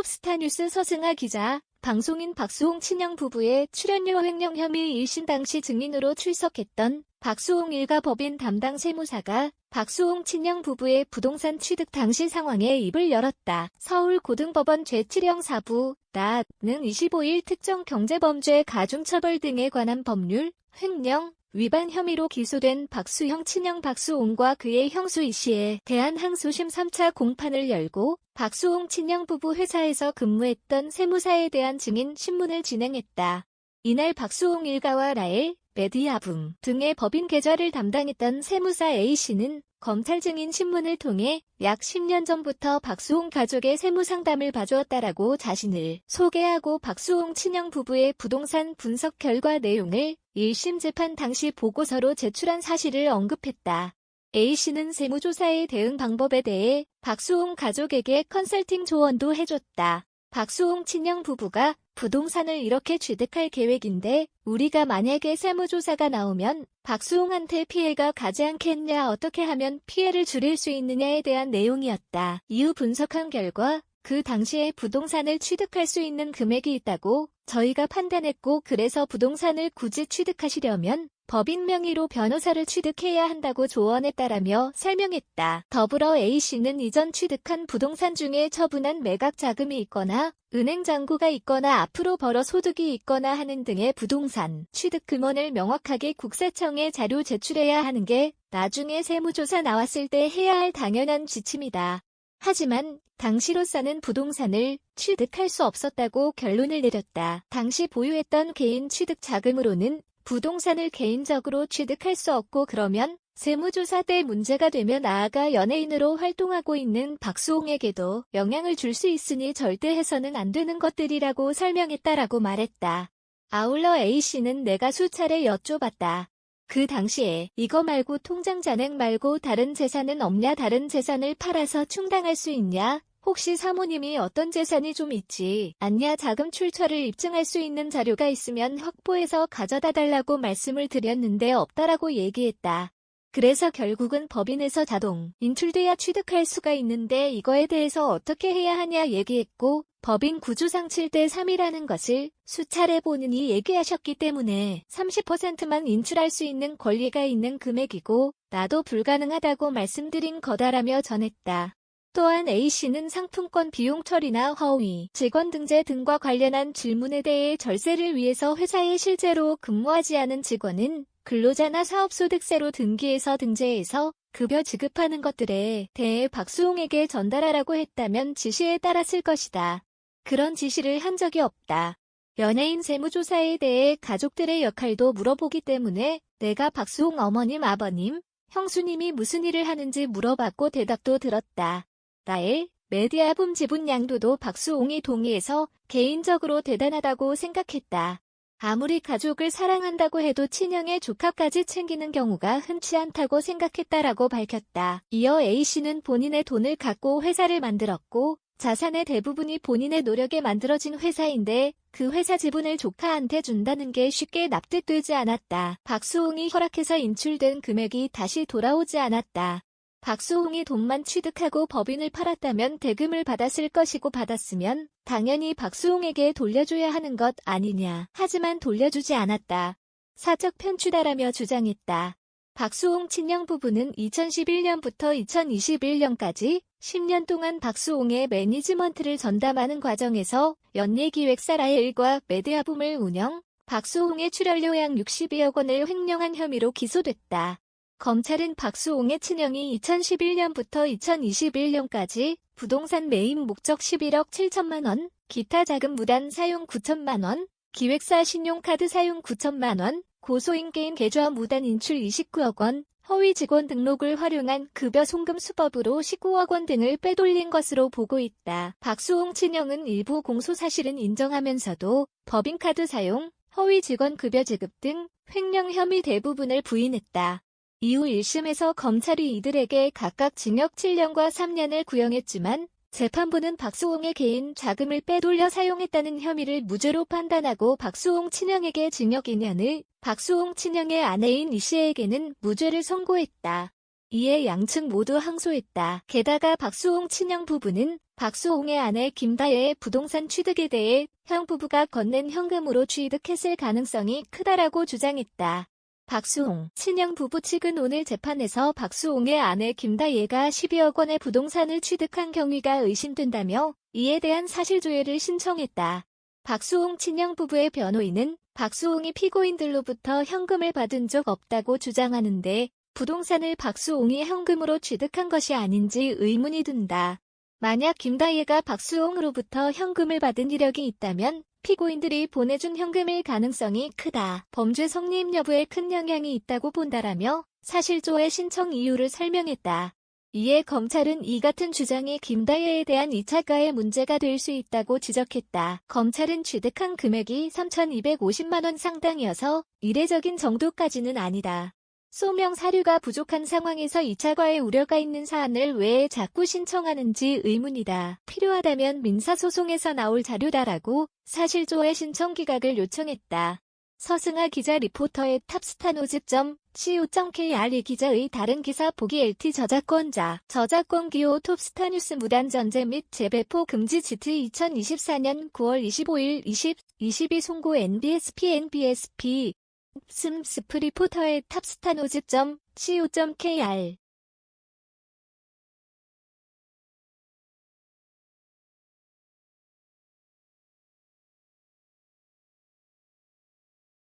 스타뉴스 서승아 기자, 방송인 박수홍 친형 부부의 출연료 횡령 혐의 1심 당시 증인으로 출석했던 박수홍 일가 법인 담당 세무사가 박수홍 친형 부부의 부동산 취득 당시 상황에 입을 열었다. 서울고등법원 제7형 4부 는 25일 특정경제범죄 가중처벌 등에 관한 법률, 횡령, 위반 혐의로 기소된 박수형 친형 박수홍과 그의 형수 이씨에 대한 항소심 3차 공판을 열고 박수홍 친형 부부 회사에서 근무했던 세무사에 대한 증인 신문을 진행했다. 이날 박수홍 일가와 라엘, 메디아붐 등의 법인 계좌를 담당했던 세무사 A씨는 검찰 증인 신문을 통해 약 10년 전부터 박수홍 가족의 세무상담을 봐주었다라고 자신을 소개하고 박수홍 친형 부부의 부동산 분석 결과 내용을 1심 재판 당시 보고서로 제출한 사실을 언급했다. A씨는 세무조사에 대응 방법에 대해 박수홍 가족에게 컨설팅 조언도 해줬다. 박수홍 친형 부부가 부동산을 이렇게 취득할 계획인데 우리가 만약에 세무조사가 나오면 박수홍한테 피해가 가지 않겠냐, 어떻게 하면 피해를 줄일 수 있느냐에 대한 내용이었다. 이후 분석한 결과 그 당시에 부동산을 취득할 수 있는 금액이 있다고 저희가 판단했고, 그래서 부동산을 굳이 취득하시려면 법인 명의로 변호사를 취득해야 한다고 조언했다라며 설명했다. 더불어 A씨는 이전 취득한 부동산 중에 처분한 매각 자금이 있거나 은행 잔고가 있거나 앞으로 벌어 소득이 있거나 하는 등의 부동산 취득 금원을 명확하게 국세청에 자료 제출해야 하는 게 나중에 세무조사 나왔을 때 해야 할 당연한 지침이다. 하지만 당시로서는 부동산을 취득할 수 없었다고 결론을 내렸다. 당시 보유했던 개인 취득 자금으로는 부동산을 개인적으로 취득할 수 없고, 그러면 세무조사 때 문제가 되면 나아가 연예인으로 활동하고 있는 박수홍에게도 영향을 줄 수 있으니 절대 해서는 안 되는 것들이라고 설명했다라고 말했다. 아울러 A씨는 내가 수차례 여쭤봤다. 그 당시에 이거 말고 통장 잔액 말고 다른 재산은 없냐, 다른 재산을 팔아서 충당할 수 있냐, 혹시 사모님이 어떤 재산이 좀 있지 않냐, 자금 출처를 입증할 수 있는 자료가 있으면 확보해서 가져다 달라고 말씀을 드렸는데 없다라고 얘기했다. 그래서 결국은 법인에서 자동 인출돼야 취득할 수가 있는데 이거에 대해서 어떻게 해야 하냐 얘기했고, 법인 구조상 7대 3이라는 것을 수차례 본인이 얘기하셨기 때문에 30%만 인출할 수 있는 권리가 있는 금액이고 나도 불가능하다고 말씀드린 거다라며 전했다. 또한 A씨는 상품권 비용 처리나 허위, 직원 등재 등과 관련한 질문에 대해 절세를 위해서 회사에 실제로 근무하지 않은 직원은 근로자나 사업소득세로 등기해서 등재해서 급여 지급하는 것들에 대해 박수홍에게 전달하라고 했다면 지시에 따랐을 것이다. 그런 지시를 한 적이 없다. 연예인 세무조사에 대해 가족들의 역할도 물어보기 때문에 내가 박수홍 어머님, 아버님, 형수님이 무슨 일을 하는지 물어봤고 대답도 들었다. 라엘, 메디아붐 지분 양도도 박수홍이 동의해서 개인적으로 대단하다고 생각했다. 아무리 가족을 사랑한다고 해도 친형의 조카까지 챙기는 경우가 흔치 않다고 생각했다라고 밝혔다. 이어 A씨는 본인의 돈을 갖고 회사를 만들었고 자산의 대부분이 본인의 노력에 만들어진 회사인데 그 회사 지분을 조카한테 준다는 게 쉽게 납득되지 않았다. 박수홍이 허락해서 인출된 금액이 다시 돌아오지 않았다. 박수홍이 돈만 취득하고 법인을 팔았다면 대금을 받았을 것이고 받았으면 당연히 박수홍에게 돌려줘야 하는 것 아니냐. 하지만 돌려주지 않았다. 사적 편취다라며 주장했다. 박수홍 친형 부부는 2011년부터 2021년까지 10년 동안 박수홍의 매니지먼트를 전담하는 과정에서 연예기획사 라엘과 메디아붐을 운영, 박수홍의 출연료 약 62억 원을 횡령한 혐의로 기소됐다. 검찰은 박수홍의 친형이 2011년부터 2021년까지 부동산 매입 목적 11억 7천만 원, 기타 자금 무단 사용 9천만 원, 기획사 신용카드 사용 9천만 원, 고소인 게임 계좌 무단 인출 29억 원, 허위 직원 등록을 활용한 급여 송금 수법으로 19억 원 등을 빼돌린 것으로 보고 있다. 박수홍 친형은 일부 공소 사실은 인정하면서도 법인카드 사용, 허위 직원 급여 지급 등 횡령 혐의 대부분을 부인했다. 이후 1심에서 검찰이 이들에게 각각 징역 7년과 3년을 구형했지만 재판부는 박수홍의 개인 자금을 빼돌려 사용했다는 혐의를 무죄로 판단하고 박수홍 친형에게 징역 2년을, 박수홍 친형의 아내인 이씨에게는 무죄를 선고했다. 이에 양측 모두 항소했다. 게다가 박수홍 친형 부부는 박수홍의 아내 김다혜의 부동산 취득에 대해 형 부부가 건넨 현금으로 취득했을 가능성이 크다라고 주장했다. 박수홍 친형 부부 측은 오늘 재판에서 박수홍의 아내 김다혜가 12억 원의 부동산을 취득한 경위가 의심된다며 이에 대한 사실조회를 신청했다. 박수홍 친형 부부의 변호인은 박수홍이 피고인들로부터 현금을 받은 적 없다고 주장하는데 부동산을 박수홍이 현금으로 취득한 것이 아닌지 의문이 든다. 만약 김다혜가 박수홍으로부터 현금을 받은 이력이 있다면 피고인들이 보내준 현금일 가능성이 크다. 범죄 성립 여부에 큰 영향이 있다고 본다라며 사실조회 신청 이유를 설명했다. 이에 검찰은 이 같은 주장이 김다혜에 대한 2차 가해 문제가 될 수 있다고 지적했다. 검찰은 취득한 금액이 3,250만 원 상당이어서 이례적인 정도까지는 아니다. 소명 사료가 부족한 상황에서 2차 가해 우려가 있는 사안을 왜 자꾸 신청하는지 의문이다. 필요하다면 민사소송에서 나올 자료다라고 사실조회 신청 기각을 요청했다. 서승아 기자 리포터의 탑스타노집.co.kr 이 기자의 다른 기사 보기 LT 저작권자 저작권 기호 톱스타뉴스 무단 전제 및 재배포 금지 지트 2024년 9월 25일 22 송고 NBSP 스프리포터의 탑스타노집.co.kr